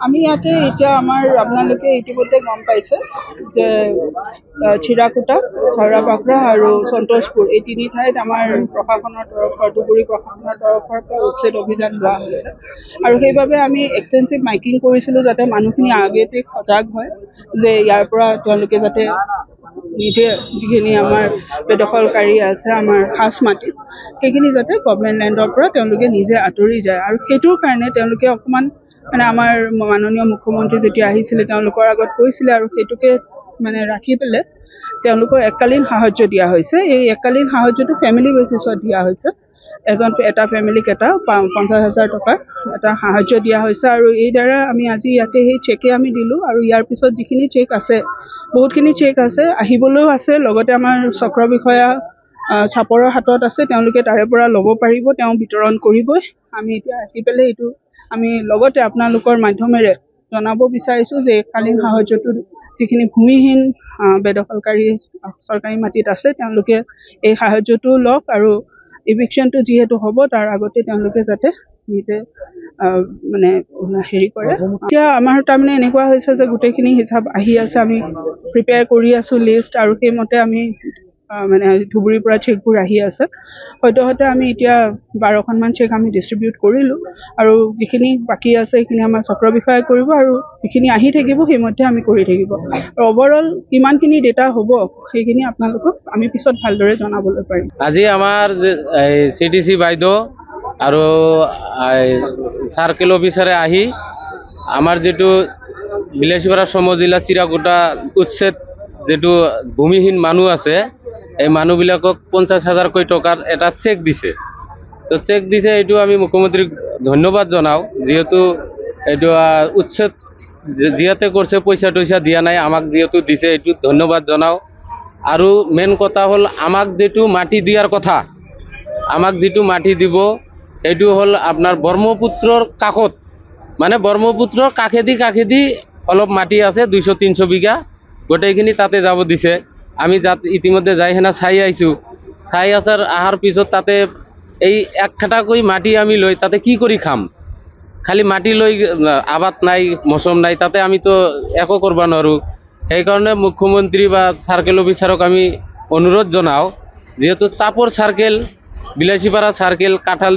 আমি ইয়াতে এতিয়া আপোনালোকে ইতিমধ্যে গম পাইছে যে চিৰাকুটা, ঝাৰুৱাপাকৰা আৰু সন্তোষপুৰ এই তিনি ঠাইত আমাৰ প্ৰশাসনৰ তৰফৰ ধুবুৰী প্ৰশাসনৰ তৰফৰ পৰা উচ্ছেদ অভিযান লোৱা হৈছে। আৰু সেইবাবে আমি এক্সটেনচিভ মাইকিং কৰিছিলোঁ যাতে মানুহখিনি আগতে সজাগ হয় যে ইয়াৰ পৰা তেওঁলোকে যাতে নিজে যিখিনি আমাৰ বেদখলকাৰী আছে আমাৰ খাছ মাটিত সেইখিনি যাতে গভৰ্ণমেণ্ট লেণ্ডৰ পৰা তেওঁলোকে নিজে আঁতৰি যায়। আৰু সেইটোৰ কাৰণে তেওঁলোকে অকণমান আমাৰ মাননীয় মুখ্যমন্ত্ৰী যেতিয়া আহিছিলে তেওঁলোকৰ আগত কৈছিলে আৰু সেইটোকে ৰাখি পেলাই তেওঁলোকক এককালীন সাহায্য দিয়া হৈছে। এই এককালীন সাহায্যটো ফেমিলি বেচিছত দিয়া হৈছে। এটা ফেমিলিক 50,000 টকাৰ এটা সাহায্য দিয়া হৈছে। আৰু এই দ্বাৰা আমি আজি ইয়াতে সেই চেকে আমি দিলোঁ। আৰু ইয়াৰ পিছত যিখিনি চেক আছে, বহুতখিনি চেক আছে, আহিবলৈও আছে। লগতে আমাৰ চক্ৰ বিষয়া চাপৰৰ হাতত আছে, তেওঁলোকে তাৰে পৰা ল'ব পাৰিব, তেওঁ বিতৰণ কৰিবই। আমি এতিয়া আহি পেলাই এইটো আমি লগতে আপোনালোকৰ মাধ্যমেৰে জনাব বিচাৰিছোঁ যে এককালীন সাহায্যটো যিখিনি ভূমিহীন বেদখলকাৰী চৰকাৰী মাটিত আছে তেওঁলোকে এই সাহায্যটো লওক। আৰু ইভিকশ্যনটো যিহেতু হ'ব তাৰ আগতে তেওঁলোকে যাতে নিজে হেৰি কৰে। এতিয়া আমাৰ তাৰমানে এনেকুৱা হৈছে যে গোটেইখিনি হিচাপ আহি আছে, আমি প্ৰিপেয়াৰ কৰি আছোঁ লিষ্ট, আৰু সেইমতে আমি ধুবুৰীৰ পৰা চেকবোৰ আহি আছে। সদ্যহতে আমি এতিয়া 12খনমান চেক আমি ডিষ্ট্ৰিবিউট কৰিলোঁ। আৰু যিখিনি বাকী আছে সেইখিনি আমাৰ চক্ৰ বিষয়াই কৰিব, আৰু যিখিনি আহি থাকিব সেইমতে আমি কৰি থাকিব। আৰু অভাৰঅল কিমানখিনি ডেটা হ'ব সেইখিনি আপোনালোকক আমি পিছত ভালদৰে জনাবলৈ পাৰিম। আজি আমাৰ CDC বাইদেউ আৰু চাৰ্কেল অফিচাৰে আহি আমাৰ যিটো বিলাসীপাৰা সমজিলা চিৰাকুটা উচ্ছেদ যিটো ভূমিহীন মানুহ আছে এই মানুহবিলাকক 50,000কৈ টকাৰ এটা চেক দিছে। তো চেক দিছে, এইটো আমি মুখ্যমন্ত্ৰীক ধন্যবাদ জনাওঁ, যিহেতু এইটো উচ্ছেদ যিহেতু কৰিছে, পইচা টইচা দিয়া নাই, আমাক যিহেতু দিছে এইটো ধন্যবাদ জনাওঁ। আৰু মেইন কথা হ'ল আমাক যিটো মাটি দিয়াৰ কথা, আমাক যিটো মাটি দিব সেইটো হ'ল আপোনাৰ ব্ৰহ্মপুত্ৰৰ কাষত, ব্ৰহ্মপুত্ৰৰ কাষেদি অলপ মাটি আছে 200-300 বিঘা, গোটেইখিনি তাতে যাব দিছে। আমি ইতিমধ্যে যাই সেনা চাই আহিছোঁ। অহাৰ পিছত তাতে এই 1 খেটাকৈ মাটি আমি লৈ তাতে কি কৰি খাম? খালি মাটি লৈ আবাদ নাই, মৌচম নাই, তাতে আমিতো একো কৰিব নোৱাৰোঁ। সেইকাৰণে মুখ্যমন্ত্ৰী বা চাৰ্কেল অফিচাৰক আমি অনুৰোধ জনাওঁ, যিহেতু চাপৰ চাৰ্কেল, বিলাসীপাৰা চাৰ্কেল, কাঁঠাল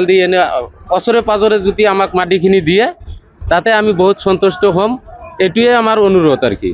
দি এনে ওচৰে পাজৰে যদি আমাক মাটিখিনি দিয়ে তাতে আমি বহুত সন্তুষ্ট হ'ম। এইটোৱে আমাৰ অনুৰোধ আৰু কি।